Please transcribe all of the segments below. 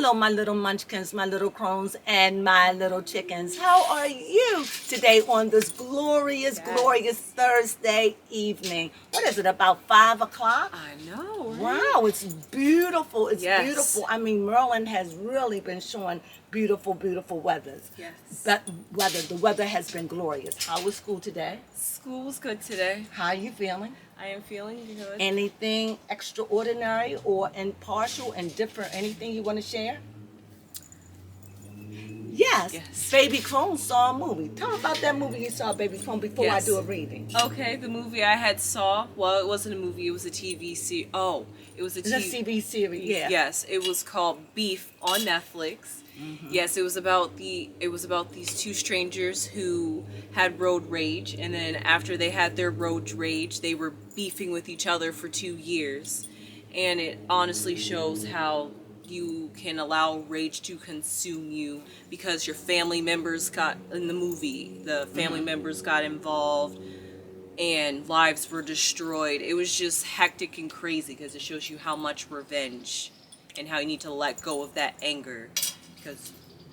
Hello, my little munchkins, my little crones, and my little chickens. How are you today on this glorious, glorious Thursday evening? What is it, about 5 o'clock? I know, right? Wow, it's beautiful. It's beautiful. I mean, Maryland has really been showing beautiful, beautiful weathers. Yes. The weather has been glorious. How was school today? School was good today. How are you feeling? I am feeling good. Anything extraordinary or impartial and different? Anything you want to share? Yes. Baby Crone saw a movie. Tell me about that movie you saw, Baby Crone, before I do a reading. Okay, the movie I had saw, well, it wasn't a movie, it was a TV series. Oh, it was a TV series, yeah. Yes, it was called Beef on Netflix. Mm-hmm. Yes, it was about these two strangers who had road rage, and then after they had their road rage, they were beefing with each other for 2 years. And it honestly shows how you can allow rage to consume you because your family members got in the movie. The family members got involved and lives were destroyed. It was just hectic and crazy because it shows you how much revenge and how you need to let go of that anger. Because,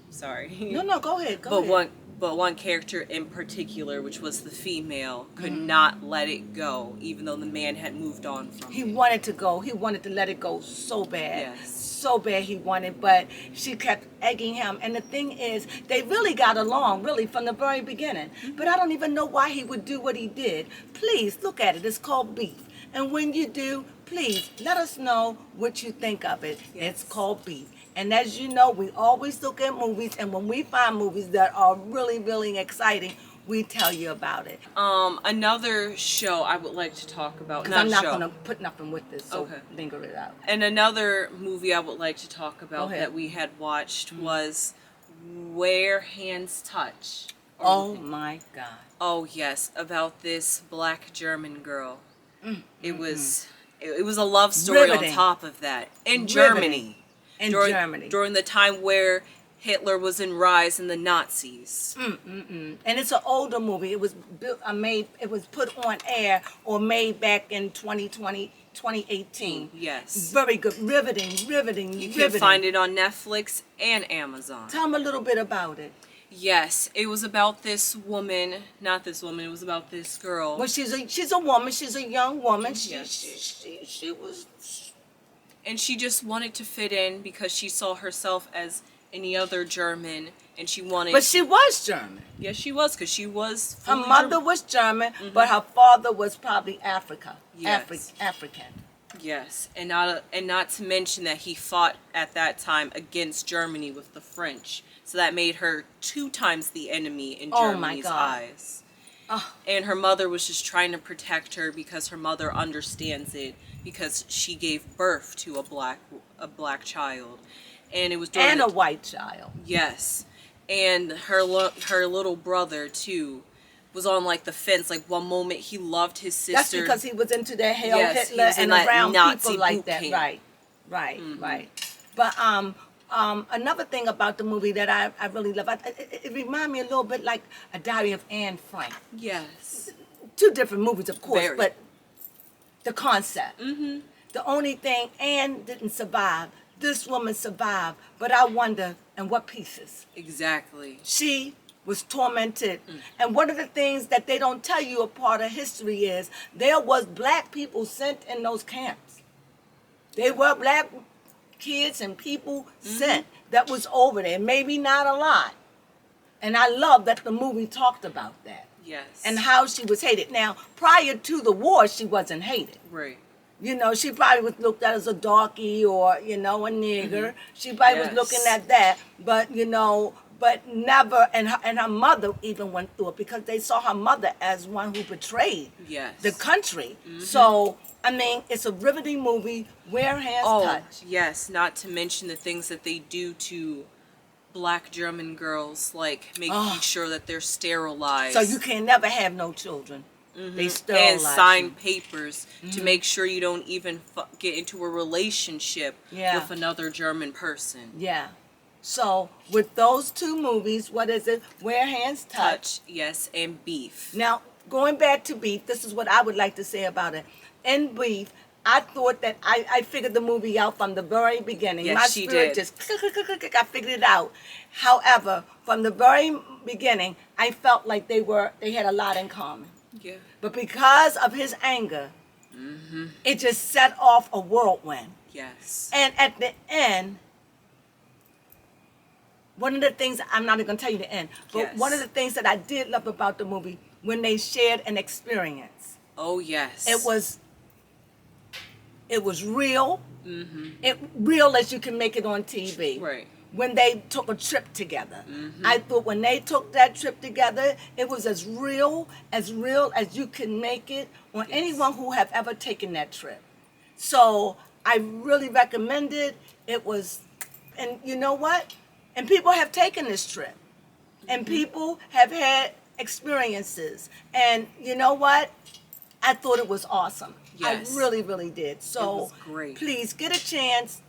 sorry. No, go ahead. Go ahead. But one character in particular, which was the female, could not let it go, even though the man had moved on from it. He wanted to go. He wanted to let it go so bad. Yes. So bad he wanted, but she kept egging him. And the thing is, they really got along, really, from the very beginning. But I don't even know why he would do what he did. Please, look at it. It's called Beef. And when you do, please, let us know what you think of it. Yes. It's called Beef. And as you know, we always look at movies, and when we find movies that are really, really exciting, we tell you about it. Another show I would like to talk about. Because I'm not going to put nothing with this, so linger it out. And another movie I would like to talk about that we had watched was Where Hands Touch. Oh my God. Oh yes, about this black German girl. It was a love story on top of that in Germany. During the time where Hitler was in rise and the Nazis. And it's an older movie. It was it was put on air or made back in 2018. Yes. Very good. Riveting. You can find it on Netflix and Amazon. Tell me a little bit about it. Yes, it was about this woman, not this woman, it was about this girl. Well, she's a woman, she's a young woman. She was... And she just wanted to fit in because she saw herself as any other German, and she wanted... But she was German. Yes, she was, because she was... Her mother was German, but her father was probably African. Yes, and not to mention that he fought at that time against Germany with the French. So that made her 2 times the enemy in Germany's eyes. Oh. And her mother was just trying to protect her because her mother understands it because she gave birth to a black child. And it was during a white child. Yes. And her little brother too was on like the fence. Like one moment he loved his sister. That's because he was into that Hail Hitler and around Nazi people like that. Right. But another thing about the movie that I really love, it reminded me a little bit like A Diary of Anne Frank. Yes. 2 different movies, of course, but the concept. The only thing, Anne didn't survive. This woman survived, but I wonder in what pieces. Exactly. She was tormented. And one of the things that they don't tell you a part of history is there was black people sent in those camps. They were black kids and people sent that was over there. Maybe not a lot. And I love that the movie talked about that. Yes. And how she was hated. Now, prior to the war, she wasn't hated. Right. You know, she probably was looked at as a darky or, a nigger. She probably was looking at that. But, but never, and her mother even went through it because they saw her mother as one who betrayed the country. So, I mean, it's a riveting movie. Where Hands Touch. Yes, not to mention the things that they do to black German girls, like making sure that they're sterilized. So you can never have no children. They sterilize and sign papers to make sure you don't even get into a relationship with another German person. Yeah. So with those 2 movies, what is it? Where Hands Touch. Yes, and Beef. Now, going back to Beef, this is what I would like to say about it. In Beef, I thought that I figured the movie out from the very beginning. Yes, My she spirit did. just I figured it out. However, from the very beginning, I felt like they had a lot in common. Yeah. But because of his anger, it just set off a whirlwind. Yes. And at the end, one of the things, I'm not even going to tell you the end, but Yes. one of the things that I did love about the movie, when they shared an experience. Oh, yes. It was real. Real as you can make it on TV. Right. When they took a trip together. I thought when they took that trip together, it was as real as you can make it on anyone who have ever taken that trip. So I really recommend it. It was, and you know what? And people have taken this trip. And people have had experiences. And you know what? I thought it was awesome. Yes. I really, really did. So It was great. please get a chance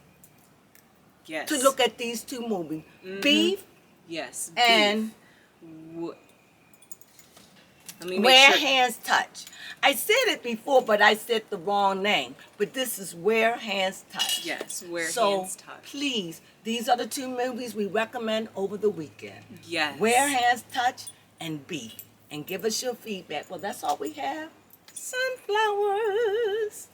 Yes. to look at these two movies. Beef Yes. and Beef. Let me make Where sure. Hands Touch. I said it before, but I said the wrong name. But this is Where Hands Touch. Yes, Where So Hands Touch. please, these are the two movies we recommend over the weekend. Yes. Where Hands Touch and Beef. And give us your feedback. Well, that's all we have. Sunflowers.